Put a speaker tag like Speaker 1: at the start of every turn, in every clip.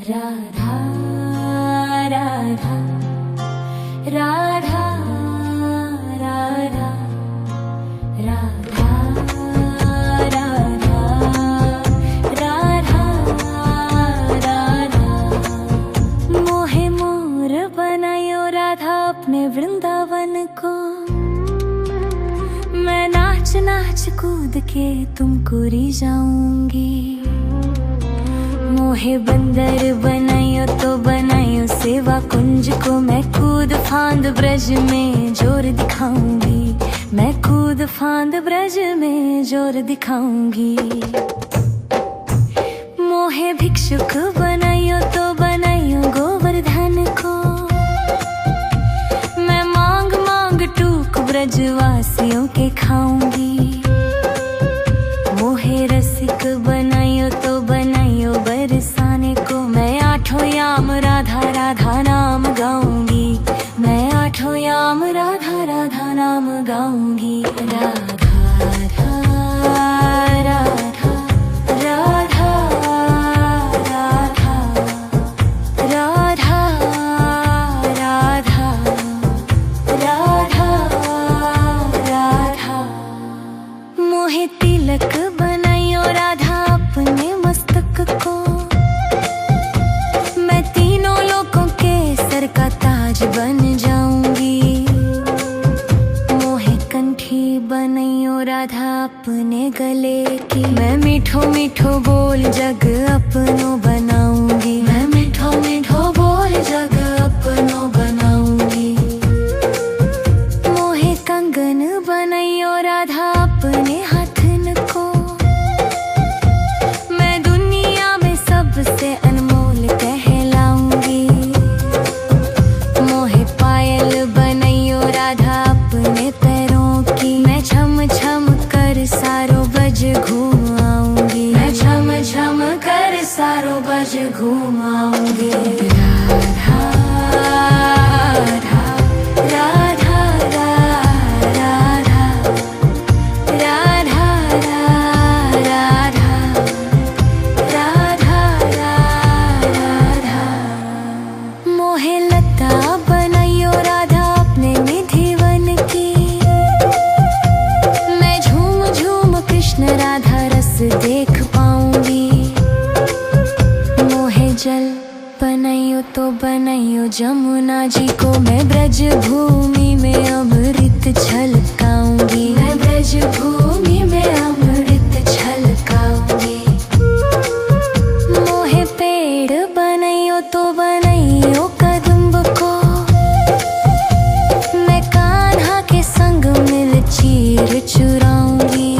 Speaker 1: राधा राधा राधा राधा राधा राधा राधा राधा मोहे मोर बनायो राधा अपने वृंदावन को। मैं नाच नाच कूद के तुमको रिझाऊंगी। मोहे बंदर बनायो तो बनायो सेवा कुंज को। मैं कूद फांद ब्रज में जोर दिखाऊंगी। मैं कूद फांद ब्रज में जोर दिखाऊंगी। मोहे भिक्षुक बनायो तो बनायो गोवर्धन को। मैं मांग मांग टूक ब्रजवासियों के खाऊंगी। मोहे रसिक बनायो तो बनायो बरसाने को। मैं आठों याम राधा राधा नाम गाऊंगी। मैं आठों याम राधा राधा नाम गाऊंगी। राधा राधा राधा राधा राधा राधा राधा राधा राधा मोहे तिलक बनायो राधा अपने मस्तक को। मैं तीनों लोगों के सर का ताज बन जाऊंगी। मोहे कंठी बनायो राधा अपने गले की। मैं मीठो मीठो बोल जग अपनो बनाऊंगी। मैं मीठो मीठो बोल जग अपनो बनाऊंगी। मोहे कंगन बनायो राधा अपने हाथन को। मैं दुनिया में सबसे अनमोल कहलाऊंगी। मोहे पायल बनायो राधा अपने पैरों की। मैं छम छम कर सारो बज घूम आऊंगी। मैं छम छम कर सारो बज घूम आऊंगी। राधा राधा राधा राधा राधा राधा राधा राधा मोहे लता बनायो राधा अपने निधिवन की। मैं झूम झूम कृष्ण राधा रस देख पाऊंगी। मोहे जल बनायो तो बनायो जमुना जी को। मैं ब्रज भूमि में अमृत छलकाऊंगी। मैं ब्रज भूमि में अमृत छलकाऊंगी। मोहे पेड़ बनायो तो बनायो कदम्ब को। मैं कान्हा के संग मिल चीर चुराऊंगी।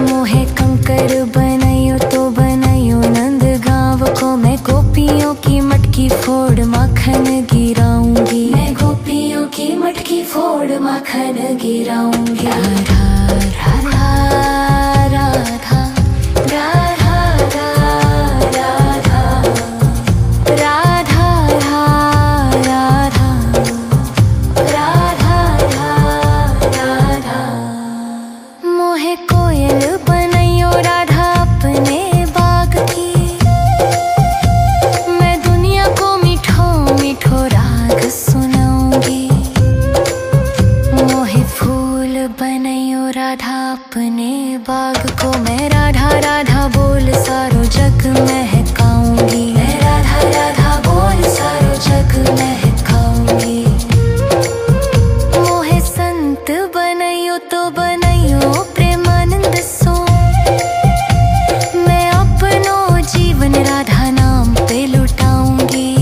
Speaker 1: मोहे कंकर बनायो तो बनायो नंद गांव को। मैं गोपियों की मटकी फोड़ माखन गिराऊंगी। मैं गोपियों की मटकी फोड़ माखन गिराऊंगी। राधा राधा राधा राधा राधा राधा राधा राधा राधा मोहे कोयल बनायो राधा अपने बाग की। मैं दुनिया को मीठो मीठो राग सुनाऊंगी। मोहे फूल बनायो राधा अपने बाग को। मैं राधा राधा बोल सारो जग महकाऊंगी। मैं राधा राधा बोल सारो जग महकाऊंगी। मोहे संत बनायो तो बनायो प्रेमानंद सो। मैं अपनो जीवन राधा नाम पे लुटाऊंगी।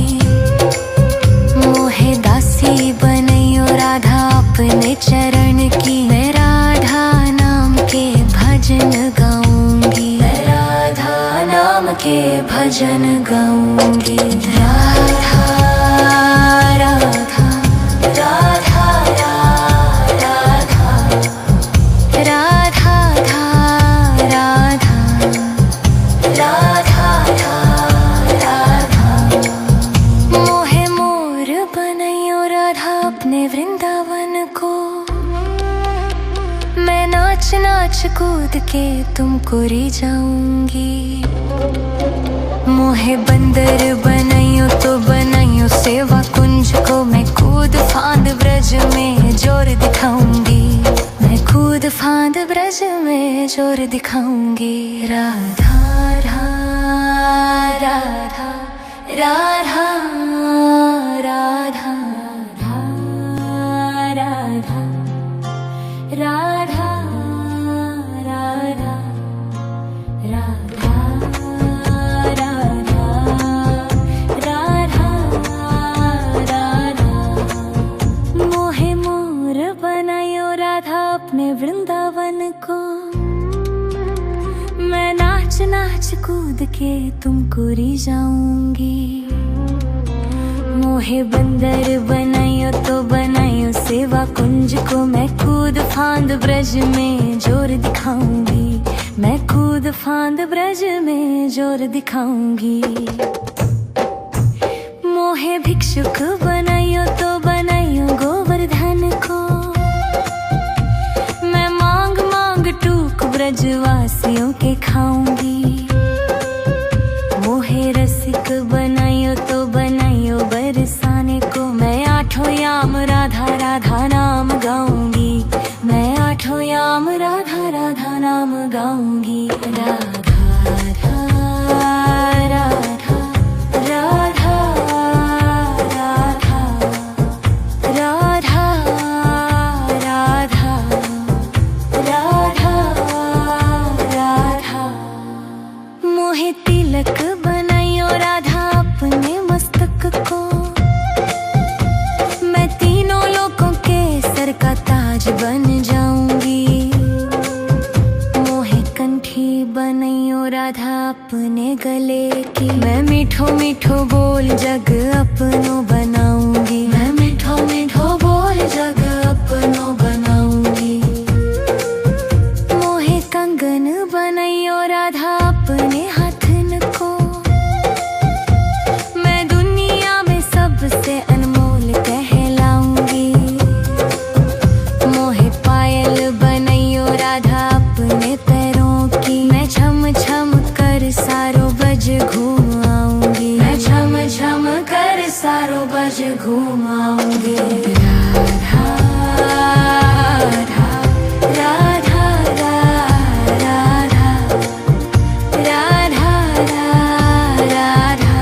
Speaker 1: मोहे दासी बनायो राधा अपने चरण की। मैं राधा नाम के भजन गाऊंगी। मैं राधा नाम के भजन गाऊंगी। राधा राधा राधा राधा राधा राधा राधा राधा मोहे मोर बनायो राधा अपने वृंदावन को। मैं नाच नाच कूद के तुमको रिझाऊंगी। मोहे बंदर बनाइयो तो बनाइयो सेवा कुंज को, मैं कूद फांद ब्रज में जोर दिखाऊंगी, मैं कूद फांद ब्रज में जोर दिखाऊंगी। राधा राधा राधा राधा राधा राधा राधा राधा राधा राधा। मोहे मोर बनायो राधा अपने वृंदावन को, मैं नाच नाच कूद के तुमको रिझाऊंगी। मोहे बंदर बनाइयो तो बनाइयो सेवा कुंज को, मैं कूद फांद ब्रज में जोर दिखाऊंगी, मैं कूद फांद ब्रज में जोर दिखाऊंगी। मोहे भिक्षुक बनाइयो तो बनाइयो गोवर्धन को, मैं मांग मांग टूक ब्रजवासियों के खाऊंगी। मोहे रसिक बनाइयो तो बनाइयो बरसाने को, मैं आठों याम राधा राधा नाम गाऊंगी, मैं आठों याम राधा राधा नाम गाऊंगी। राधा राधा राधा राधा राधा राधा राधा राधा। मोहे तिलक बनाइयो राधा अपने मस्तक को, मैं तीनों लोगों के सर का ताज बन जाऊंगी। मोहे कंठी बनाइयो राधा अपने गले की, मैं मीठो मीठो बोल जग अपनो बनाऊंगी, मैं मीठो मीठो बोल जग अपनो बनाऊंगी। मोहे कंगन बनाइयो राधा अपने हाथन को, मैं दुनिया में सबसे अनमोल कहलाऊंगी। मोहे पायल बनाइयो राधा अपने पैरों की, मैं छम छम कर सारो बज घूम आऊंगी, मैं छम छम कर सारो बज घूम आऊंगी। राधा राधा राधा राधा राधा राधा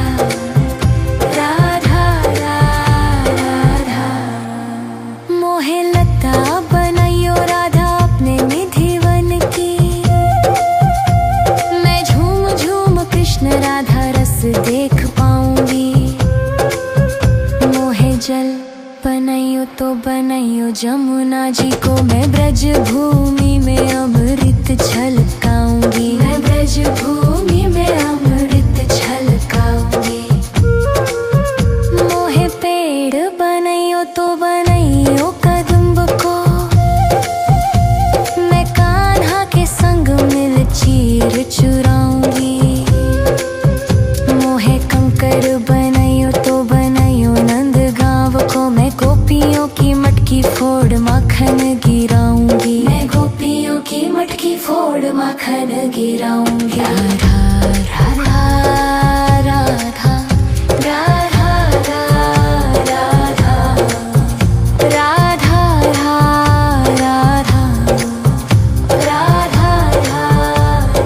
Speaker 1: राधा राधा। मोहे लता बनाइयो राधा अपने निधिवन की, मैं झूम झूम कृष्ण राधा रस देख पाऊंगी। मोहे जल बनाइयो तो बनाइयो जमुना जी को, मैं ब्रज भूमि में अमृत छलकाऊंगी, मैं ब्रज भूमि में अमृत छलकाऊंगी। मोहे पेड़ बनाइयो तो बनाइयो कदम्ब को, मैं कान्हा के संग मिल चीर चुराऊंगी। मोहे कंकर बनाइयो तो बनाइयो नंद गांव को, मैं गोपियों की मटकी फोड़ माखन गिराऊंगी, मैं गोपियों की मटकी फोड़ माखन गिराऊंगी। राधा राधा राधा राधा राधा राधा राधा राधा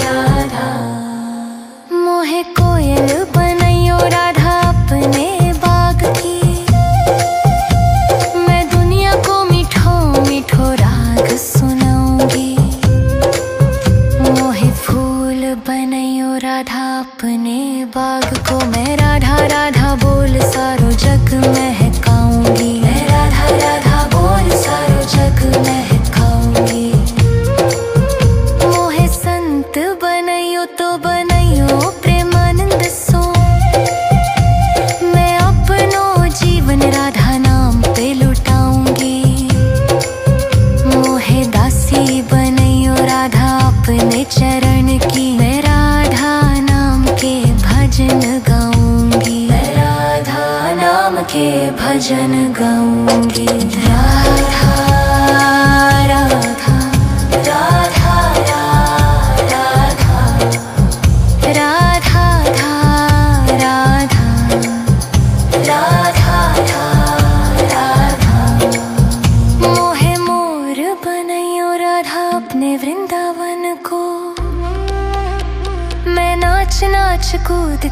Speaker 1: राधा। मोहे कोयल बनाइयो राधा अपने बाग की, मैं दुनिया को मीठो मीठो राग सुनाऊंगी। मोहे फूल बनाइयो राधा अपने बाग को, मैं राधा राधा बोल सारो जग महकाऊंगी, मैं राधा राधा बोल सारो जग महकाऊंगी। मोहे संत बनाइयो तो बनाइयो प्रेमानंद सो, मैं अपनो जीवन राधा नाम पे लुटाऊंगी। मोहे दासी बनाइयो राधा अपने चरण की, मैं राधा नाम के भजन गाऊंगी, मैं राधा नाम के भजन गाऊंगी। राधा राधा राधा राधा राधा राधा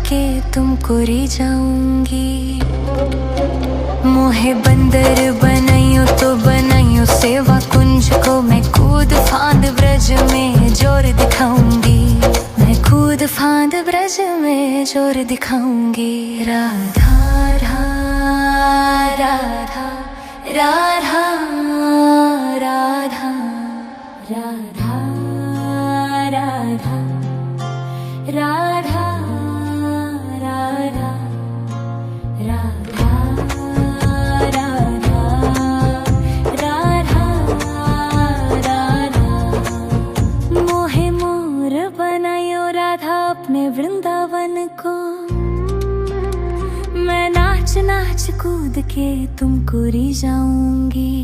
Speaker 1: के तुमको रिझाऊंगी। मोहे बंदर बनाइयो तो बनाइयो सेवा कुंज को, मैं कूद फांद ब्रज में जोर दिखाऊंगी। मैं कूद फांद ब्रज में जोर दिखाऊंगी। राधा राधा राधा राधा राधा राधा राधा राधा राधा राधा राधा राधा। मोहे मोर बनायो राधा अपने वृंदावन को, मैं नाच नाच कूद के तुमको रिझाऊंगी।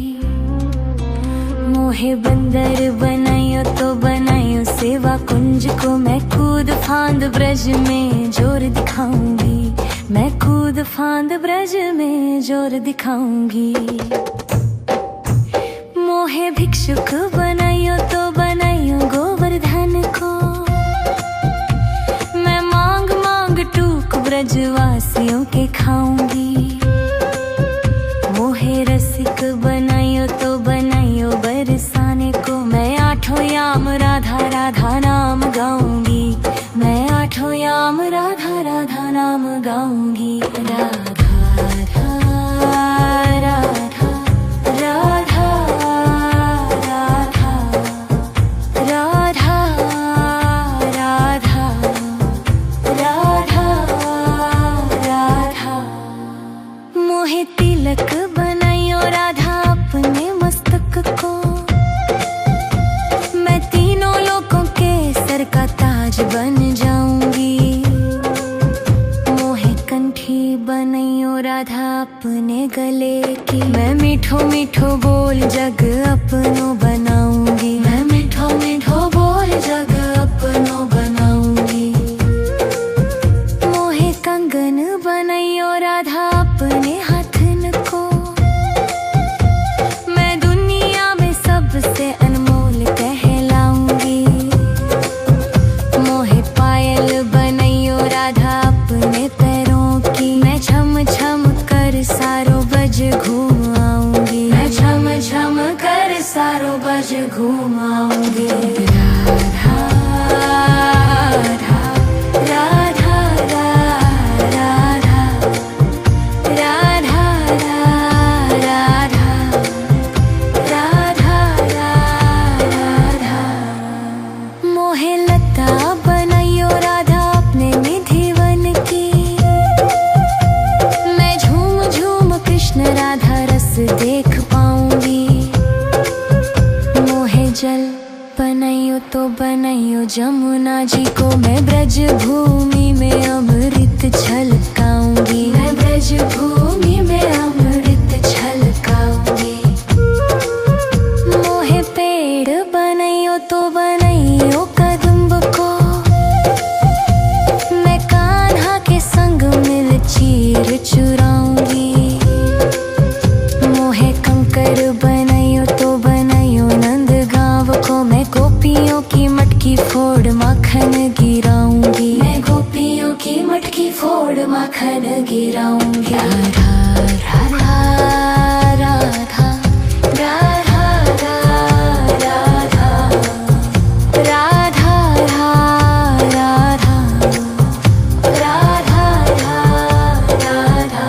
Speaker 1: मोहे बंदर बनाइयो तो बनाइयो सेवा कुंज को, मैं कूद फांद ब्रज में जोर दिखाऊंगी। मैं कूद फांद ब्रज में जोर दिखाऊंगी। मोहे भिक्षुक बनाइयो तो बनाइयो गोवर्धन को, मैं मांग मांग टूक ब्रजवासियों के खाऊंगी। मोहे रसिक बनाइयो तो बनाइयो बरसाने को, मैं आठों याम राधा राधा नाम गाऊंगी। मैं आठों याम राधा राधा नाम गाऊंगी। राधा राधा राधा राधा राधा राधा राधा राधा राधा। मोहे तिलक बनाइयो राधा अपने मस्तक को, मैं तीनों लोगों के सर का ताज बन जाऊंगी। मोहे कंठी बनाइयो राधा अपने गले की, मैं मीठो मीठो बोल जग अपनो बनाऊंगी। मैं मीठो मीठो बोल जग अपनो बनाऊंगी। मोहे कंगन बनाइयो राधा अपने हाथन को, मैं दुनिया में सबसे अनमोल कहलाऊंगी। मोहे पायल बनाइयो राधा अपने पैरों की, मैं छम छम कर सारो बज घूम आऊंगी। मैं छम छम कर सारो बज घूम आऊंगी। राधा राधा राधा राधा राधा राधा राधा राधा। मोहे लता बनाइयो राधा अपने निधिवन की, मैं झूम झूम कृष्ण राधा रस देख पाऊंगी। मोहे जल बनाइयो तो बनाइयो जमुना जी को, मैं ब्रज भूमि में अमृत छलकाऊंगी। मैं ब्रज भूमि में अमृत छलकाऊंगी। मोहे पेड़ बनाइयो तो बनाइयो कदम्ब को, मैं कान्हा के संग मिल चीर चुराऊंगी। मोहे कंकर बनाइयो तो बनाइयो नंद गांव को, मैं गोपियों की मटकी फोड़ माखन गिराऊंगी। मैं गोपियों की मटकी फोड़ माखन गिराऊंगी। राधा राधा राधा राधा राधा राधा राधा राधा राधा।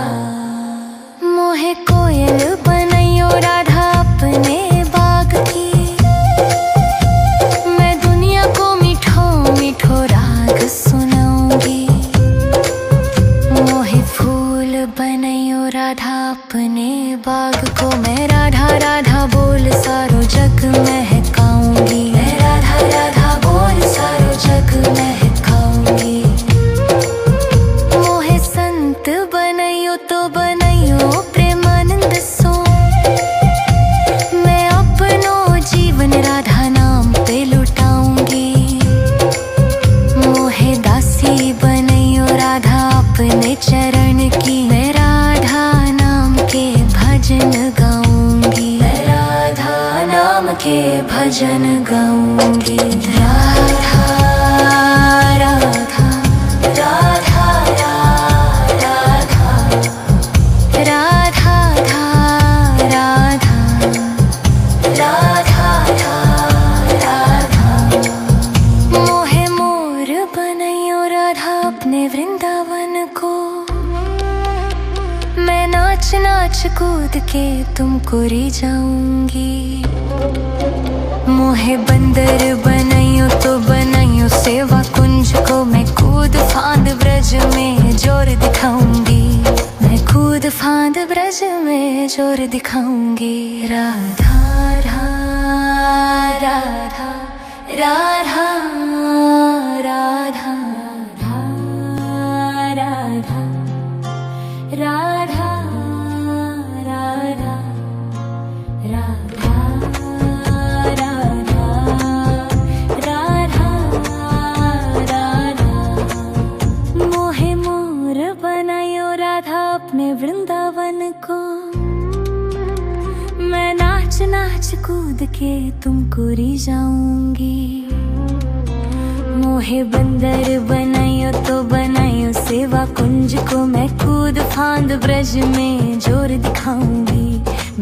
Speaker 1: मोहे कोयल बनाइयो राधा अपने बाग की, मैं दुनिया को मीठो मीठो राग सुनाऊंगी। मोहे फूल बनाइयो राधा अपने बाग को, मैं राधा राधा बोल सारो जग महकाऊंगी। मैं राधा राधा बोल सारो जग महकाऊंगी। मोहे संत बनाइयो तो बनाइयो प्रेमानंद सो, मैं अपनो जीवन राधा नाम पे लुटाऊंगी। मोहे दासी बनाइयो राधा अपने चरण की, मैं राधा नाम के भजन गाऊंगी। मैं राधा नाम के भजन गाऊंगी। राधा राधा राधा को। मैं नाच नाच कूद के तुमको रिझाऊंगी। मोहे बंदर बनाइयो तो बनाइयो सेवा कुंज को। मैं कूद फांद ब्रज में जोर दिखाऊंगी। मैं कूद फांद ब्रज में जोर दिखाऊंगी। राधा राधा राधा राधा राधा राधा राधा राधा राधा राधा राधा। मोहे मोर बनायो राधा अपने वृंदावन को। मैं नाच नाच कूद के तुमको रिझाऊंगी। मोहे बंदर बनाइयो तो बनाइयो सेवा कुंज को। मैं कूद फांद ब्रज में जोर दिखाऊंगी।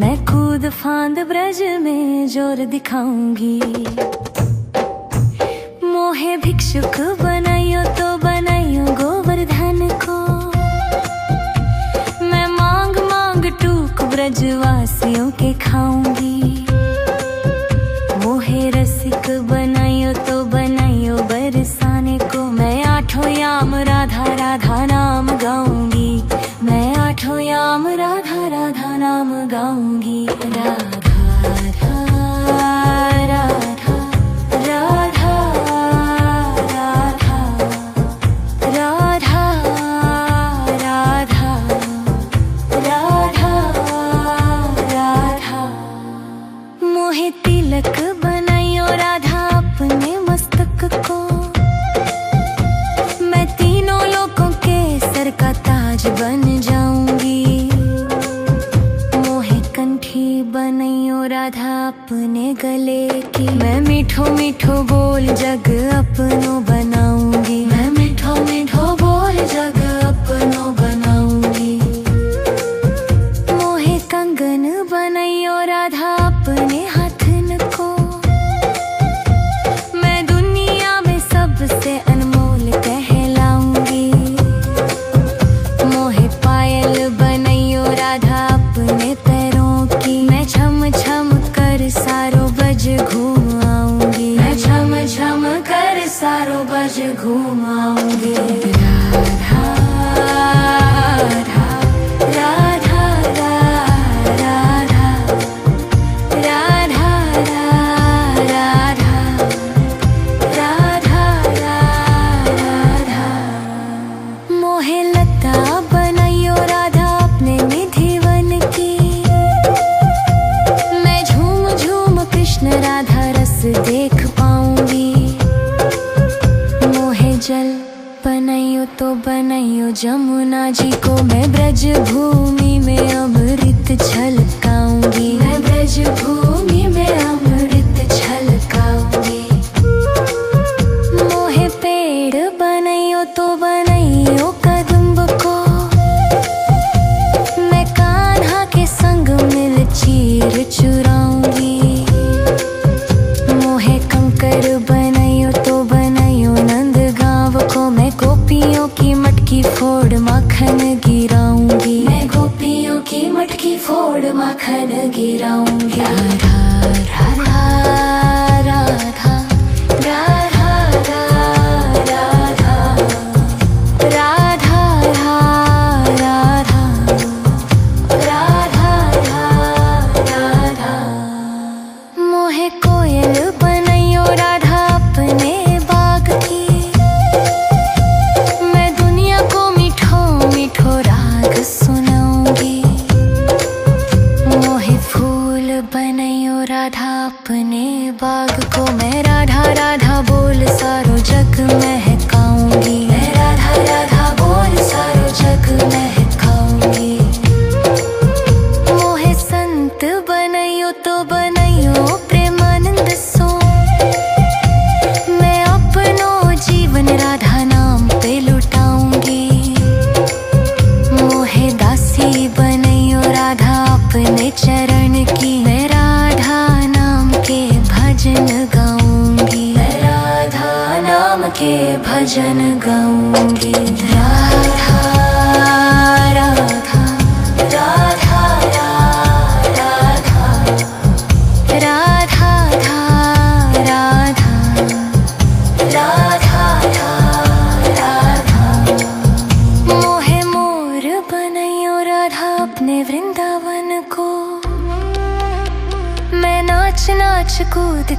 Speaker 1: मैं कूद फांद ब्रज में जोर दिखाऊंगी। मोहे भिक्षुक बनाइयो तो बनाइयो गोवर्धन को। मैं मांग मांग टूक ब्रजवासियों के खाऊंगी। मोहे रसिक बनाइयो तो बनाइयो बरसाने को। मैं आठों याम राधा राधा नाम गाऊंगी। मैं आठों याम राधा राधा नाम गाऊंगी। राधा राधा राधा राधा राधा राधा राधा राधा। मोहे तिलक बनाइयो राधा अपने मस्तक को। मैं तीनों लोगों के सर का ताज बन जाऊंगी। मोहे कंठी बनाइयो राधा अपने गले की। मैं मीठो मीठो बोल जग अपनो बनाऊंगी। मैं मीठो मीठो बोल जग अपनो बनाऊंगी। मोहे कंगन बनाइयो राधा अपने हाथन को। मैं दुनिया में सबसे अनमोल कहलाऊंगी। मोहे पायल बनाइयो राधा अपने पैरों की। मैं छम छम कर सारो बज घूम आऊंगी। मैं छम छम कर सारो बज घूम आऊंगी। राधा राधा राधा राधा राधा राधा राधा राधा। मोहे लता बनाइयो राधा अपने निधिवन की। मैं झूम झूम कृष्ण राधा रस देख पाऊंगी। मोहे जल बनाइयो तो बनाइयो जमुना जी को। मैं ब्रज भूमि में अमृत छलकाऊंगी। मैं ब्रज भूमि में अमृत छलकाऊंगी। मोहे पेड़ बनाइयो तो बनाइयो कदम्ब को। मैं कान्हा के संग मिल चीर चुराऊंगी। मोहे कंकर बनाइयो तो बनाइयो नंद गाँव को। मैं गोपियों की मटकी फोड़ माखन गिराऊंगी। मैं गोपियों की मटकी फोड़ माखन गिराऊंगी। राधा राधा राधा राधा राधा राधा राधा राधा राधा। मोहे कोयल बनाइयो राधा अपने बाग की। मैं दुनिया को मीठो मीठो राग सुनाऊंगी। मोहे फूल बनाइयो राधा अपने बाग को। मैं राधा राधा बोल सारो जग महकाऊंगी। मैं राधा राधा बोल सारो जग महकाऊंगी। मोहे संत बनाइयो तो बनाइयो प्रेमानंद सो। मैं अपनो जीवन राधा नाम पे लुटाऊंगी। मोहे दासी बनाइयो राधा अपने चरण की। मैं राधा नाम के भजन गाऊंगी। मैं राधा नाम के भजन गाऊंगी। राधा